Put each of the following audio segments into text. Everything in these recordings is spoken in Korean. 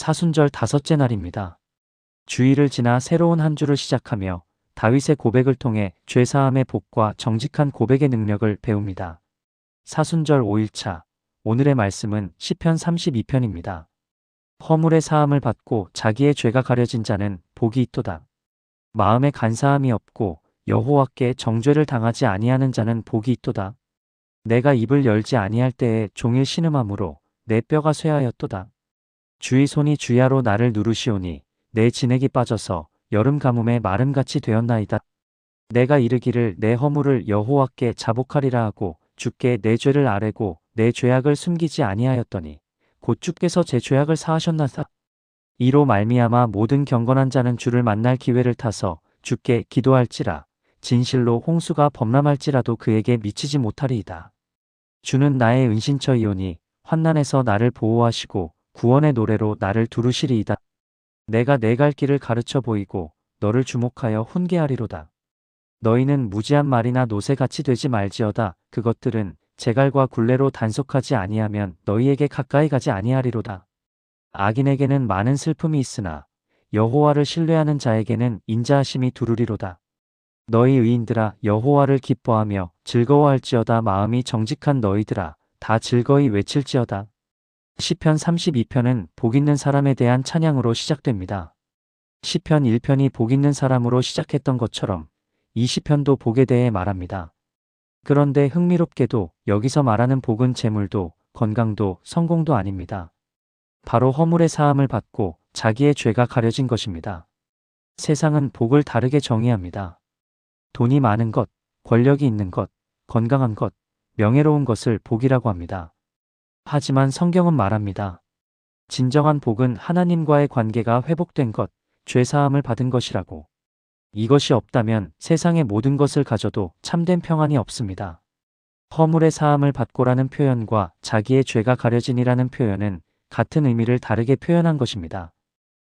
사순절 다섯째 날입니다. 주일을 지나 새로운 한 주를 시작하며 다윗의 고백을 통해 죄사함의 복과 정직한 고백의 능력을 배웁니다. 사순절 5일차, 오늘의 말씀은 시편 32편입니다. 허물의 사함을 받고 자기의 죄가 가려진 자는 복이 있도다. 마음에 간사함이 없고 여호와께 정죄를 당하지 아니하는 자는 복이 있도다. 내가 입을 열지 아니할 때에 종일 신음함으로 내 뼈가 쇠하였도다. 주의 손이 주야로 나를 누르시오니 내 진액이 빠져서 여름 가뭄에 마름같이 되었나이다. 내가 이르기를 내 허물을 여호와께 자복하리라 하고 주께 내 죄를 아뢰고 내 죄악을 숨기지 아니하였더니 곧 주께서 제 죄악을 사하셨나이다. 이로 말미암아 모든 경건한 자는 주를 만날 기회를 타서 주께 기도할지라. 진실로 홍수가 범람할지라도 그에게 미치지 못하리이다. 주는 나의 은신처이오니 환난에서 나를 보호하시고 구원의 노래로 나를 두루시리이다. 내가 내 갈 길을 가르쳐 보이고 너를 주목하여 훈계하리로다. 너희는 무지한 말이나 노새같이 되지 말지어다. 그것들은 재갈과 굴레로 단속하지 아니하면 너희에게 가까이 가지 아니하리로다. 악인에게는 많은 슬픔이 있으나 여호와를 신뢰하는 자에게는 인자하심이 두루리로다. 너희 의인들아 여호와를 기뻐하며 즐거워할지어다. 마음이 정직한 너희들아 다 즐거이 외칠지어다. 시편 32편은 복 있는 사람에 대한 찬양으로 시작됩니다. 시편 1편이 복 있는 사람으로 시작했던 것처럼 이 시편도 복에 대해 말합니다. 그런데 흥미롭게도 여기서 말하는 복은 재물도 건강도 성공도 아닙니다. 바로 허물의 사함을 받고 자기의 죄가 가려진 것입니다. 세상은 복을 다르게 정의합니다. 돈이 많은 것, 권력이 있는 것, 건강한 것, 명예로운 것을 복이라고 합니다. 하지만 성경은 말합니다. 진정한 복은 하나님과의 관계가 회복된 것, 죄사함을 받은 것이라고. 이것이 없다면 세상의 모든 것을 가져도 참된 평안이 없습니다. 허물의 사함을 받고라는 표현과 자기의 죄가 가려진이라는 표현은 같은 의미를 다르게 표현한 것입니다.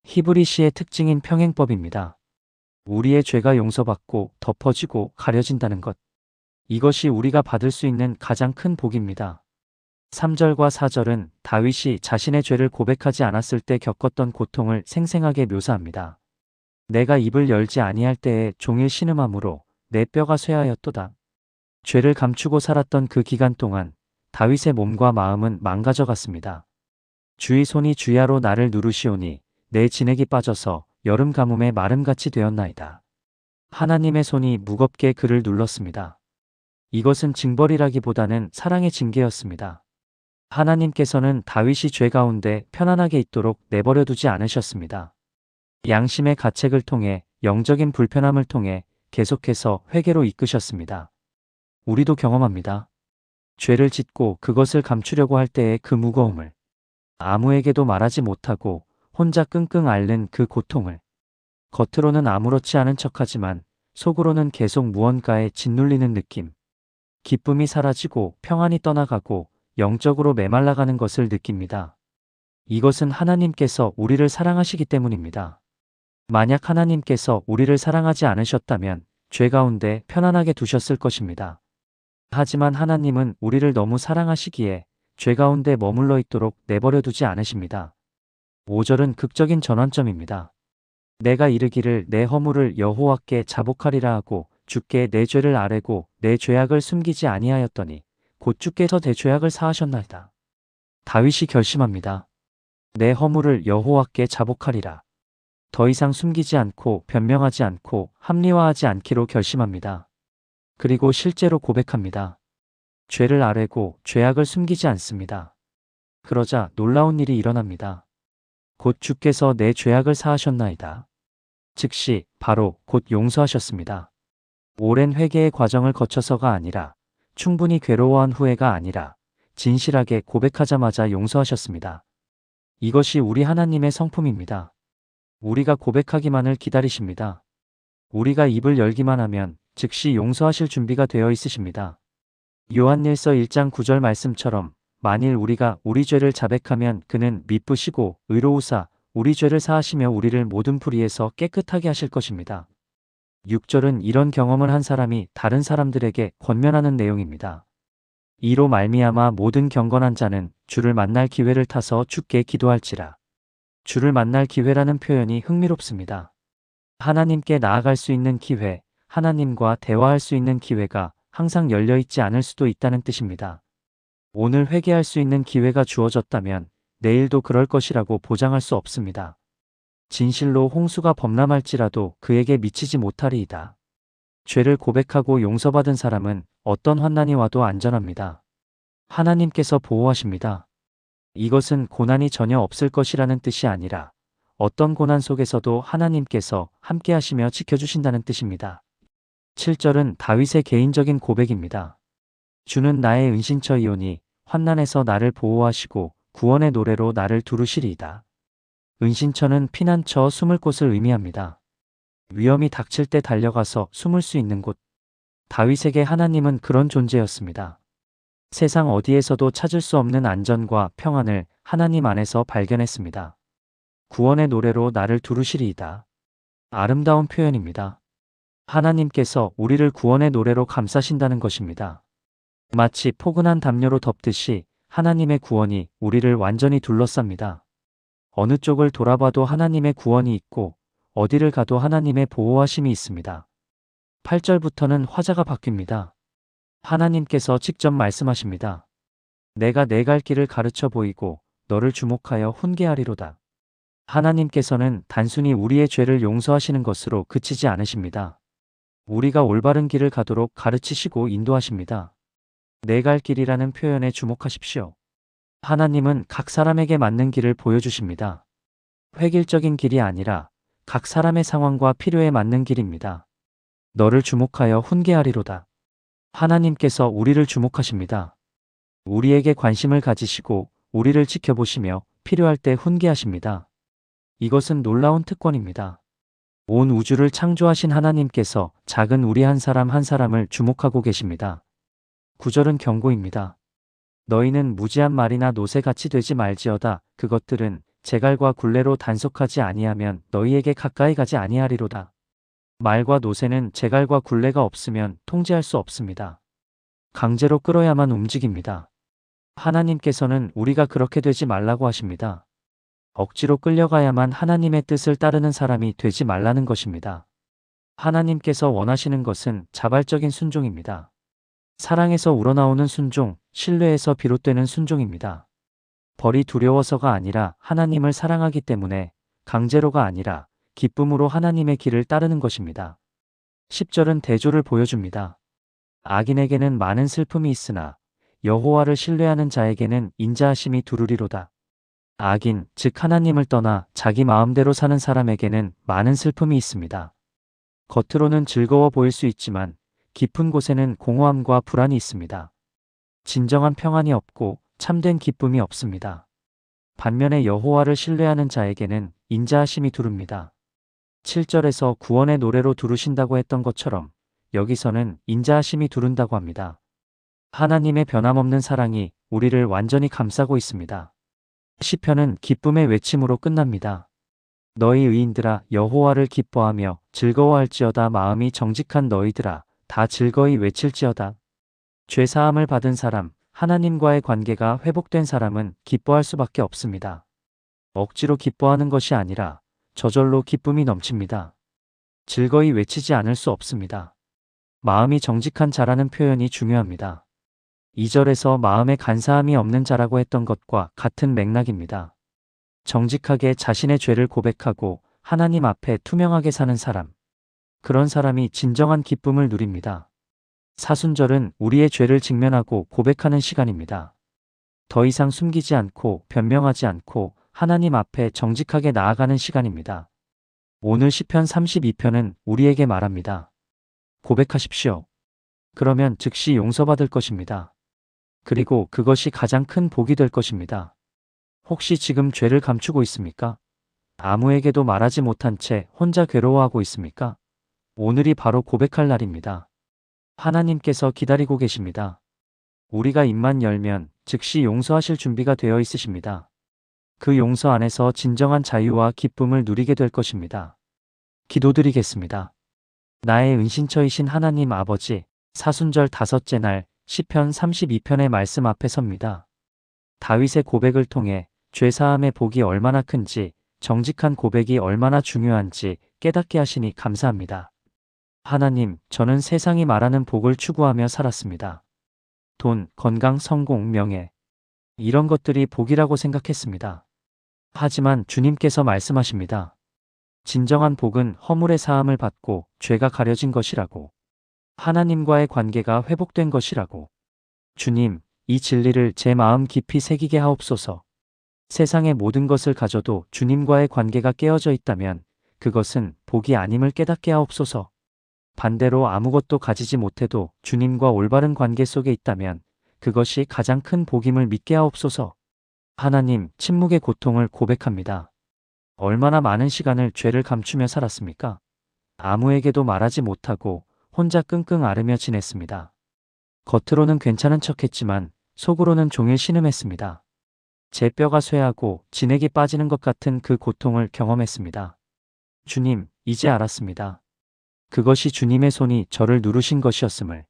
히브리시의 특징인 평행법입니다. 우리의 죄가 용서받고 덮어지고 가려진다는 것. 이것이 우리가 받을 수 있는 가장 큰 복입니다. 3절과 4절은 다윗이 자신의 죄를 고백하지 않았을 때 겪었던 고통을 생생하게 묘사합니다. 내가 입을 열지 아니할 때에 종일 신음함으로 내 뼈가 쇠하였도다. 죄를 감추고 살았던 그 기간 동안 다윗의 몸과 마음은 망가져 갔습니다. 주의 손이 주야로 나를 누르시오니 내 진액이 빠져서 여름 가뭄에 마름같이 되었나이다. 하나님의 손이 무겁게 그를 눌렀습니다. 이것은 징벌이라기보다는 사랑의 징계였습니다. 하나님께서는 다윗이 죄 가운데 편안하게 있도록 내버려 두지 않으셨습니다. 양심의 가책을 통해 영적인 불편함을 통해 계속해서 회개로 이끄셨습니다. 우리도 경험합니다. 죄를 짓고 그것을 감추려고 할 때의 그 무거움을, 아무에게도 말하지 못하고 혼자 끙끙 앓는 그 고통을, 겉으로는 아무렇지 않은 척하지만 속으로는 계속 무언가에 짓눌리는 느낌, 기쁨이 사라지고 평안이 떠나가고 영적으로 메말라가는 것을 느낍니다. 이것은 하나님께서 우리를 사랑하시기 때문입니다. 만약 하나님께서 우리를 사랑하지 않으셨다면 죄 가운데 편안하게 두셨을 것입니다. 하지만 하나님은 우리를 너무 사랑하시기에 죄 가운데 머물러 있도록 내버려 두지 않으십니다. 5절은 극적인 전환점입니다. 내가 이르기를 내 허물을 여호와께 자복하리라 하고 주께 내 죄를 아뢰고 내 죄악을 숨기지 아니하였더니 곧 주께서 내 죄악을 사하셨나이다. 다윗이 결심합니다. 내 허물을 여호와께 자복하리라. 더 이상 숨기지 않고 변명하지 않고 합리화하지 않기로 결심합니다. 그리고 실제로 고백합니다. 죄를 아뢰고 죄악을 숨기지 않습니다. 그러자 놀라운 일이 일어납니다. 곧 주께서 내 죄악을 사하셨나이다. 즉시 바로 곧 용서하셨습니다. 오랜 회개의 과정을 거쳐서가 아니라 충분히 괴로워한 후회가 아니라 진실하게 고백하자마자 용서하셨습니다. 이것이 우리 하나님의 성품입니다. 우리가 고백하기만을 기다리십니다. 우리가 입을 열기만 하면 즉시 용서하실 준비가 되어 있으십니다. 요한일서 1장 9절 말씀처럼 만일 우리가 우리 죄를 자백하면 그는 미쁘시고 의로우사 우리 죄를 사하시며 우리를 모든 불의에서 깨끗하게 하실 것입니다. 6절은 이런 경험을 한 사람이 다른 사람들에게 권면하는 내용입니다. 이로 말미암아 모든 경건한 자는 주를 만날 기회를 타서 주께 기도할지라. 주를 만날 기회라는 표현이 흥미롭습니다. 하나님께 나아갈 수 있는 기회, 하나님과 대화할 수 있는 기회가 항상 열려 있지 않을 수도 있다는 뜻입니다. 오늘 회개할 수 있는 기회가 주어졌다면 내일도 그럴 것이라고 보장할 수 없습니다. 진실로 홍수가 범람할지라도 그에게 미치지 못하리이다. 죄를 고백하고 용서받은 사람은 어떤 환난이 와도 안전합니다. 하나님께서 보호하십니다. 이것은 고난이 전혀 없을 것이라는 뜻이 아니라 어떤 고난 속에서도 하나님께서 함께 하시며 지켜주신다는 뜻입니다. 7절은 다윗의 개인적인 고백입니다. 주는 나의 은신처이오니 환난에서 나를 보호하시고 구원의 노래로 나를 두르시리이다. 은신처는 피난처, 숨을 곳을 의미합니다. 위험이 닥칠 때 달려가서 숨을 수 있는 곳. 다윗에게 하나님은 그런 존재였습니다. 세상 어디에서도 찾을 수 없는 안전과 평안을 하나님 안에서 발견했습니다. 구원의 노래로 나를 두르시리이다. 아름다운 표현입니다. 하나님께서 우리를 구원의 노래로 감싸신다는 것입니다. 마치 포근한 담요로 덮듯이 하나님의 구원이 우리를 완전히 둘러쌉니다. 어느 쪽을 돌아봐도 하나님의 구원이 있고 어디를 가도 하나님의 보호하심이 있습니다. 8절부터는 화자가 바뀝니다. 하나님께서 직접 말씀하십니다. 내가 내 갈 길을 가르쳐 보이고 너를 주목하여 훈계하리로다. 하나님께서는 단순히 우리의 죄를 용서하시는 것으로 그치지 않으십니다. 우리가 올바른 길을 가도록 가르치시고 인도하십니다. 내 갈 길이라는 표현에 주목하십시오. 하나님은 각 사람에게 맞는 길을 보여주십니다. 획일적인 길이 아니라 각 사람의 상황과 필요에 맞는 길입니다. 너를 주목하여 훈계하리로다. 하나님께서 우리를 주목하십니다. 우리에게 관심을 가지시고 우리를 지켜보시며 필요할 때 훈계하십니다. 이것은 놀라운 특권입니다. 온 우주를 창조하신 하나님께서 작은 우리 한 사람 한 사람을 주목하고 계십니다. 9절은 경고입니다. 너희는 무지한 말이나 노새같이 되지 말지어다. 그것들은 재갈과 굴레로 단속하지 아니하면 너희에게 가까이 가지 아니하리로다. 말과 노새는 재갈과 굴레가 없으면 통제할 수 없습니다. 강제로 끌어야만 움직입니다. 하나님께서는 우리가 그렇게 되지 말라고 하십니다. 억지로 끌려가야만 하나님의 뜻을 따르는 사람이 되지 말라는 것입니다. 하나님께서 원하시는 것은 자발적인 순종입니다. 사랑에서 우러나오는 순종, 신뢰에서 비롯되는 순종입니다. 벌이 두려워서가 아니라 하나님을 사랑하기 때문에, 강제로가 아니라 기쁨으로 하나님의 길을 따르는 것입니다. 10절은 대조를 보여줍니다. 악인에게는 많은 슬픔이 있으나 여호와를 신뢰하는 자에게는 인자하심이 두루리로다. 악인, 즉 하나님을 떠나 자기 마음대로 사는 사람에게는 많은 슬픔이 있습니다. 겉으로는 즐거워 보일 수 있지만 깊은 곳에는 공허함과 불안이 있습니다. 진정한 평안이 없고 참된 기쁨이 없습니다. 반면에 여호와를 신뢰하는 자에게는 인자하심이 두릅니다. 7절에서 구원의 노래로 두르신다고 했던 것처럼 여기서는 인자하심이 두른다고 합니다. 하나님의 변함없는 사랑이 우리를 완전히 감싸고 있습니다. 시편은 기쁨의 외침으로 끝납니다. 너희 의인들아 여호와를 기뻐하며 즐거워할지어다. 마음이 정직한 너희들아 다 즐거이 외칠지어다. 죄사함을 받은 사람, 하나님과의 관계가 회복된 사람은 기뻐할 수밖에 없습니다. 억지로 기뻐하는 것이 아니라 저절로 기쁨이 넘칩니다. 즐거이 외치지 않을 수 없습니다. 마음이 정직한 자라는 표현이 중요합니다. 2절에서 마음에 간사함이 없는 자라고 했던 것과 같은 맥락입니다. 정직하게 자신의 죄를 고백하고 하나님 앞에 투명하게 사는 사람. 그런 사람이 진정한 기쁨을 누립니다. 사순절은 우리의 죄를 직면하고 고백하는 시간입니다. 더 이상 숨기지 않고 변명하지 않고 하나님 앞에 정직하게 나아가는 시간입니다. 오늘 시편 32편은 우리에게 말합니다. 고백하십시오. 그러면 즉시 용서받을 것입니다. 그리고 그것이 가장 큰 복이 될 것입니다. 혹시 지금 죄를 감추고 있습니까? 아무에게도 말하지 못한 채 혼자 괴로워하고 있습니까? 오늘이 바로 고백할 날입니다. 하나님께서 기다리고 계십니다. 우리가 입만 열면 즉시 용서하실 준비가 되어 있으십니다. 그 용서 안에서 진정한 자유와 기쁨을 누리게 될 것입니다. 기도드리겠습니다. 나의 은신처이신 하나님 아버지, 사순절 5째 날 시편 32편의 말씀 앞에 섭니다. 다윗의 고백을 통해 죄사함의 복이 얼마나 큰지 정직한 고백이 얼마나 중요한지 깨닫게 하시니 감사합니다. 하나님, 저는 세상이 말하는 복을 추구하며 살았습니다. 돈, 건강, 성공, 명예. 이런 것들이 복이라고 생각했습니다. 하지만 주님께서 말씀하십니다. 진정한 복은 허물의 사함을 받고 죄가 가려진 것이라고. 하나님과의 관계가 회복된 것이라고. 주님, 이 진리를 제 마음 깊이 새기게 하옵소서. 세상의 모든 것을 가져도 주님과의 관계가 깨어져 있다면 그것은 복이 아님을 깨닫게 하옵소서. 반대로 아무것도 가지지 못해도 주님과 올바른 관계 속에 있다면 그것이 가장 큰 복임을 믿게 하옵소서. 하나님, 침묵의 고통을 고백합니다. 얼마나 많은 시간을 죄를 감추며 살았습니까? 아무에게도 말하지 못하고 혼자 끙끙 앓으며 지냈습니다. 겉으로는 괜찮은 척했지만 속으로는 종일 신음했습니다. 제 뼈가 쇠하고 진액이 빠지는 것 같은 그 고통을 경험했습니다. 주님, 이제 알았습니다. 그것이 주님의 손이 저를 누르신 것이었음을.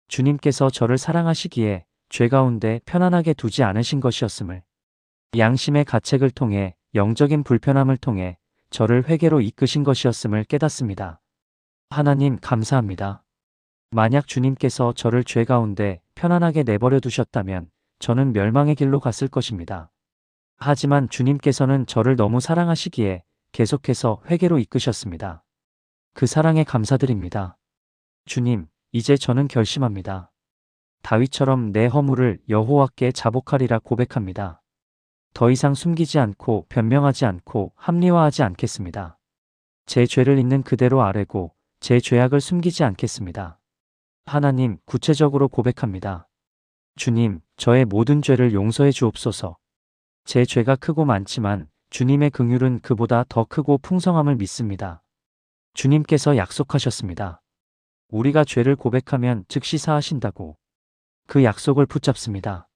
주님께서 저를 사랑하시기에 죄 가운데 편안하게 두지 않으신 것이었음을. 양심의 가책을 통해 영적인 불편함을 통해 저를 회개로 이끄신 것이었음을 깨닫습니다. 하나님, 감사합니다. 만약 주님께서 저를 죄 가운데 편안하게 내버려 두셨다면 저는 멸망의 길로 갔을 것입니다. 하지만 주님께서는 저를 너무 사랑하시기에 계속해서 회개로 이끄셨습니다. 그 사랑에 감사드립니다. 주님, 이제 저는 결심합니다. 다윗처럼 내 허물을 여호와께 자복하리라 고백합니다. 더 이상 숨기지 않고 변명하지 않고 합리화하지 않겠습니다. 제 죄를 있는 그대로 아뢰고 제 죄악을 숨기지 않겠습니다. 하나님, 구체적으로 고백합니다. 주님, 저의 모든 죄를 용서해 주옵소서. 제 죄가 크고 많지만 주님의 긍휼은 그보다 더 크고 풍성함을 믿습니다. 주님께서 약속하셨습니다. 우리가 죄를 고백하면 즉시 사하신다고. 그 약속을 붙잡습니다.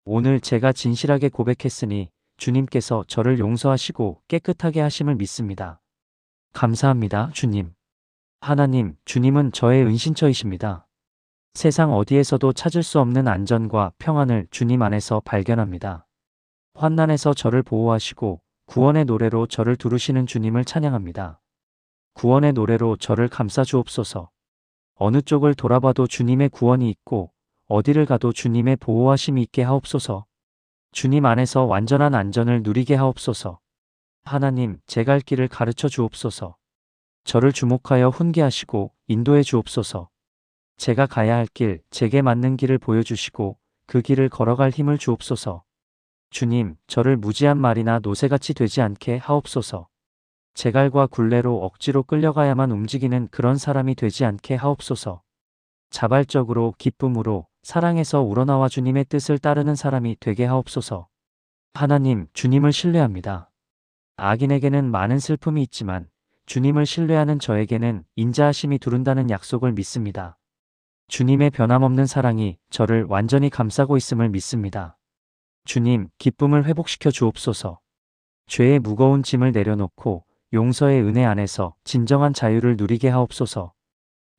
오늘 제가 진실하게 고백했으니 주님께서 저를 용서하시고 깨끗하게 하심을 믿습니다. 감사합니다, 주님. 하나님, 주님은 저의 은신처이십니다. 세상 어디에서도 찾을 수 없는 안전과 평안을 주님 안에서 발견합니다. 환난에서 저를 보호하시고 구원의 노래로 저를 두르시는 주님을 찬양합니다. 구원의 노래로 저를 감싸 주옵소서. 어느 쪽을 돌아봐도 주님의 구원이 있고 어디를 가도 주님의 보호하심이 있게 하옵소서. 주님 안에서 완전한 안전을 누리게 하옵소서. 하나님, 제 갈 길을 가르쳐 주옵소서. 저를 주목하여 훈계하시고 인도해 주옵소서. 제가 가야 할 길, 제게 맞는 길을 보여주시고 그 길을 걸어갈 힘을 주옵소서. 주님, 저를 무지한 말이나 노새같이 되지 않게 하옵소서. 제갈과 굴레로 억지로 끌려가야만 움직이는 그런 사람이 되지 않게 하옵소서. 자발적으로 기쁨으로 사랑에서 우러나와 주님의 뜻을 따르는 사람이 되게 하옵소서. 하나님, 주님을 신뢰합니다. 악인에게는 많은 슬픔이 있지만 주님을 신뢰하는 저에게는 인자하심이 두른다는 약속을 믿습니다. 주님의 변함없는 사랑이 저를 완전히 감싸고 있음을 믿습니다. 주님, 기쁨을 회복시켜 주옵소서. 죄의 무거운 짐을 내려놓고 용서의 은혜 안에서 진정한 자유를 누리게 하옵소서.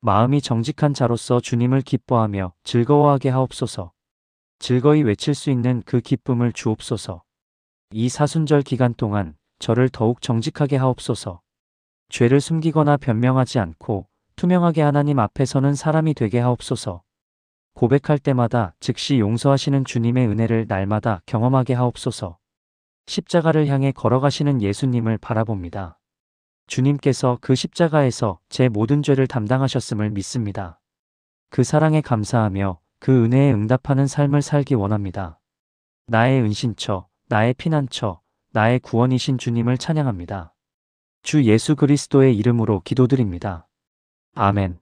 마음이 정직한 자로서 주님을 기뻐하며 즐거워하게 하옵소서. 즐거이 외칠 수 있는 그 기쁨을 주옵소서. 이 사순절 기간 동안 저를 더욱 정직하게 하옵소서. 죄를 숨기거나 변명하지 않고 투명하게 하나님 앞에 서는 사람이 되게 하옵소서. 고백할 때마다 즉시 용서하시는 주님의 은혜를 날마다 경험하게 하옵소서. 십자가를 향해 걸어가시는 예수님을 바라봅니다. 주님께서 그 십자가에서 제 모든 죄를 담당하셨음을 믿습니다. 그 사랑에 감사하며 그 은혜에 응답하는 삶을 살기 원합니다. 나의 은신처, 나의 피난처, 나의 구원이신 주님을 찬양합니다. 주 예수 그리스도의 이름으로 기도드립니다. 아멘.